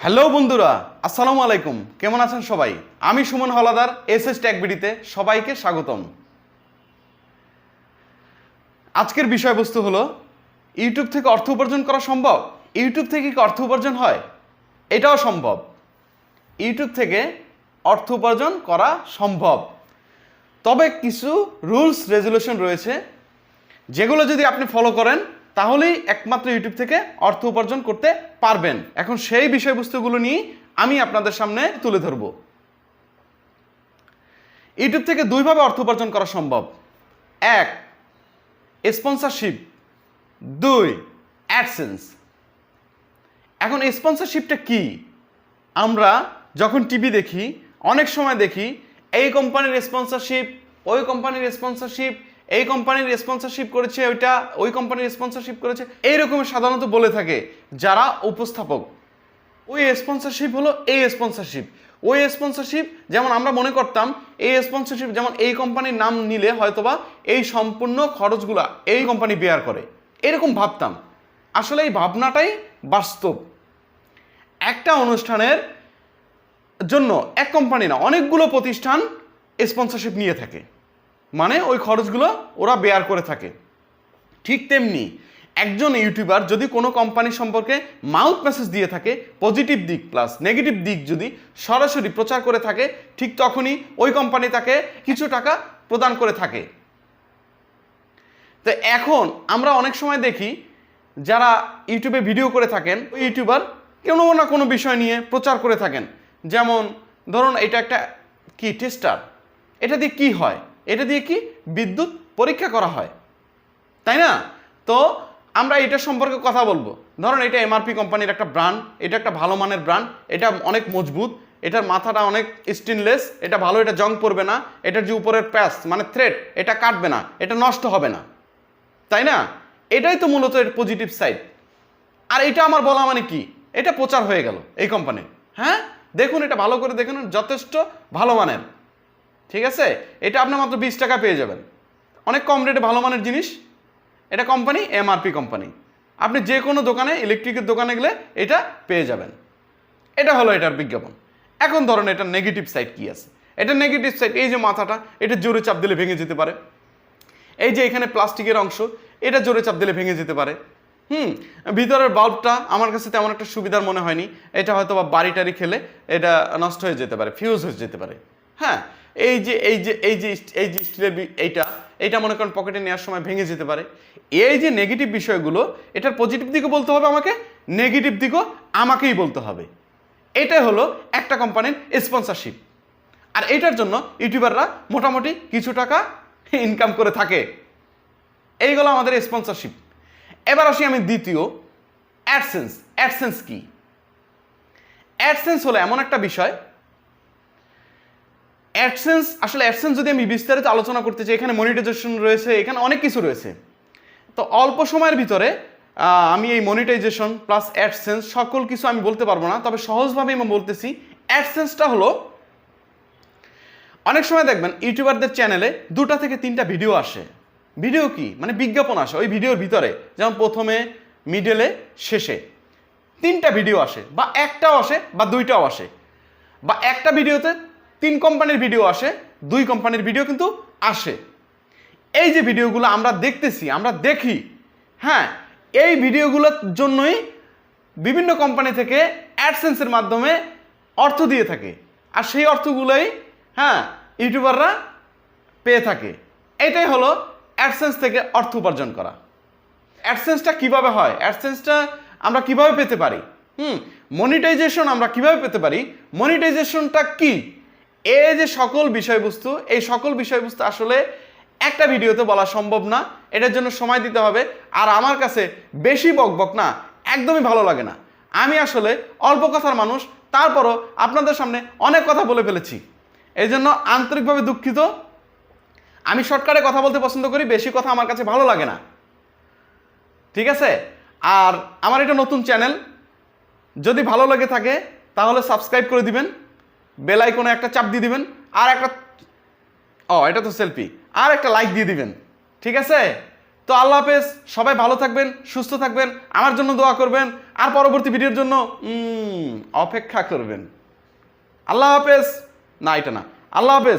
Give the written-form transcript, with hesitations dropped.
Hello বন্ধুরা, আসসালামু আলাইকুম। কেমন আছেন সবাই? আমি সুমন হলাদার, এসএস টেক বিডিতে সবাইকে স্বাগতম। আজকের বিষয়বস্তু হলো ইউটিউব থেকে অর্থ উপার্জন করা সম্ভব। ইউটিউব থেকে কি অর্থ উপার্জন হয়? এটাও সম্ভব। ইউটিউব থেকে অর্থ উপার্জন করা সম্ভব, তবে কিছু রুলস রেজুলেশন রয়েছে যেগুলো যদি আপনি ফলো করেন তাহলেই একমাত্র ইউটিউব থেকে অর্থ উপার্জন করতে পারবেন। এখন সেই বিষয়বস্তুগুলো নিয়ে আমি আপনাদের সামনে তুলে ধরব। ইউটিউব থেকে দুইভাবে অর্থ উপার্জন করা সম্ভব। এক, স্পন্সরশিপ। দুই, অ্যাডসেন্স। এখন স্পন্সরশিপটা কি? আমরা যখন টিভি দেখি অনেক সময় দেখি এই কোম্পানির স্পন্সরশিপ, ওই কোম্পানির স্পন্সরশিপ, এই কোম্পানির স্পন্সরশিপ করেছে, ওইটা ওই কোম্পানির স্পন্সরশিপ করেছে, এইরকম সাধারণত বলে থাকে যারা উপস্থাপক। ওই স্পন্সরশিপ হলো এই স্পন্সরশিপ, ওই স্পন্সরশিপ যেমন আমরা মনে করতাম এই স্পন্সরশিপ যেমন এই কোম্পানির নাম নিলে হয়তোবা এই সম্পূর্ণ খরচগুলা এই কোম্পানি বেয়ার করে, এরকম ভাবতাম। আসলে এই ভাবনাটাই বাস্তব। একটা অনুষ্ঠানের জন্য এক কোম্পানি না, অনেকগুলো প্রতিষ্ঠান স্পন্সরশিপ নিয়ে থাকে, মানে ওই খরচগুলো ওরা বেয়ার করে থাকে। ঠিক তেমনি একজন ইউটিউবার যদি কোনো কোম্পানি সম্পর্কে মাউথ মেসেজ দিয়ে থাকে, পজিটিভ দিক প্লাস নেগেটিভ দিক যদি সরাসরি প্রচার করে থাকে, ঠিক তখনই ওই কোম্পানি তাকে কিছু টাকা প্রদান করে থাকে। তো এখন আমরা অনেক সময় দেখি যারা ইউটিউবে ভিডিও করে থাকেন, ওই ইউটিউবার কোনো না কোনো বিষয় নিয়ে প্রচার করে থাকেন। যেমন ধরুন এটা একটা কি টেস্টার, এটা দিয়ে কি হয়? এটা দিয়ে কি বিদ্যুৎ পরীক্ষা করা হয়, তাই না? তো আমরা এটা সম্পর্কে কথা বলবো। ধরুন এটা এমআরপি কোম্পানির একটা ব্র্যান্ড, এটা একটা ভালো মানের ব্র্যান্ড, এটা অনেক মজবুত, এটার মাথাটা অনেক স্টেনলেস, এটা ভালো, এটা জং পড়বে না, এটার যে উপরের প্যাচ মানে থ্রেড এটা কাটবে না, এটা নষ্ট হবে না, তাই না? এটাই তো মূলত এর পজিটিভ সাইড। আর এটা আমার বলা মানে কি, এটা প্রচার হয়ে গেল এই কোম্পানির। হ্যাঁ, দেখুন এটা ভালো করে দেখুন, যথেষ্ট ভালো মানের, ঠিক আছে? এটা আপনার মাত্র 20 টাকা পেয়ে যাবেন, অনেক কম রেটে ভালো মানের জিনিস। এটা কোম্পানি এমআরপি কোম্পানি, আপনি যে কোনো দোকানে ইলেকট্রিকের দোকানে গেলে এটা পেয়ে যাবেন। এটা হলো এটার বিজ্ঞাপন। এখন ধরুন এটার নেগেটিভ সাইড কি আছে? এটা নেগেটিভ সাইড, এই যে মাথাটা, এটা জোরে চাপ দিলে ভেঙে যেতে পারে। এই যে এখানে প্লাস্টিকের অংশ, এটা জোরে চাপ দিলে ভেঙে যেতে পারে। ভিতরের বাল্বটা আমার কাছে তেমন একটা সুবিধার মনে হয়নি, এটা হয়তো বা বাড়ি টাড়ি খেলে এটা নষ্ট হয়ে যেতে পারে, ফিউজ হয়ে যেতে পারে। হ্যাঁ, এই যে এই যে এই যে এই যে স্টিলের এইটা মনে করেন পকেটে নেওয়ার সময় ভেঙে যেতে পারে। এই যে নেগেটিভ বিষয়গুলো, এটার পজিটিভ দিকও বলতে হবে আমাকে, নেগেটিভ দিকও আমাকেই বলতে হবে। এটাই হলো একটা কোম্পানির স্পন্সরশিপ। আর এটার জন্য ইউটিউবাররা মোটামুটি কিছু টাকা ইনকাম করে থাকে। এইগুলো আমাদের স্পন্সরশিপ। এবার আসি আমি দ্বিতীয়, অ্যাডসেন্স। অ্যাডসেন্স কি? অ্যাডসেন্স হলো এমন একটা বিষয়, অ্যাডসেন্স আসলে অ্যাডসেন্স যদি আমি বিস্তারিত আলোচনা করতে চাই, এখানে মনিটাইজেশন রয়েছে, এখানে অনেক কিছু রয়েছে। তো অল্প সময়ের ভিতরে আমি এই মনিটাইজেশন প্লাস অ্যাডসেন্স সকল কিছু আমি বলতে পারবো না, তবে সহজভাবে আমি বলতেছি। অ্যাডসেন্সটা হলো, অনেক সময় দেখবেন ইউটিউবারদের চ্যানেলে 2টা থেকে 3টা ভিডিও আসে। ভিডিও কি মানে বিজ্ঞাপন আসে ওই ভিডিওর ভিতরে, যেমন প্রথমে, মিডলে, শেষে 3টা ভিডিও আসে, বা একটাও আসে বা 2টাও আসে, বা একটা ভিডিওতে 3 কোম্পানির ভিডিও আসে, 2 কোম্পানির ভিডিও কিন্তু আসে। এই যে ভিডিওগুলো আমরা দেখতেছি, আমরা দেখি, হ্যাঁ, এই ভিডিওগুলোর জন্যই বিভিন্ন কোম্পানি থেকে অ্যাডসেন্সের মাধ্যমে অর্থ দিয়ে থাকে। আর সেই অর্থগুলোই ইউটিউবাররা পেয়ে থাকে। এটাই হলো অ্যাডসেন্স থেকে অর্থ উপার্জন করা। অ্যাডসেন্সটা কিভাবে হয়? অ্যাডসেন্সটা আমরা কিভাবে পেতে পারি? মনিটাইজেশন আমরা কিভাবে পেতে পারি? মনিটাইজেশনটা কি? এই যে সকল বিষয়বস্তু, এই সকল বিষয়বস্তু আসলে একটা ভিডিওতে বলা সম্ভব না, এটার জন্য সময় দিতে হবে। আর আমার কাছে বেশি বকবক না একদমই ভালো লাগে না। আমি আসলে অল্প কথার মানুষ, তারপরও আপনাদের সামনে অনেক কথা বলে ফেলেছি, এই জন্য আন্তরিকভাবে দুঃখিত। আমি শর্টকাটে কথা বলতে পছন্দ করি, বেশি কথা আমার কাছে ভালো লাগে না, ঠিক আছে? আর আমার এটা নতুন চ্যানেল, যদি ভালো লাগে থাকে তাহলে সাবস্ক্রাইব করে দিবেন, বেল আইকনে একটা চাপ দিয়ে দিবেন, আর একটা এটা তো সেলফি, আর একটা লাইক দিয়ে দিবেন, ঠিক আছে? তো আল্লাহ হাফেজ, সবাই ভালো থাকবেন, সুস্থ থাকবেন, আমার জন্য দোয়া করবেন, আর পরবর্তী ভিডিওর জন্য অপেক্ষা করবেন। আল্লাহ হাফেজ। না, এটা না, আল্লাহ হাফেজ।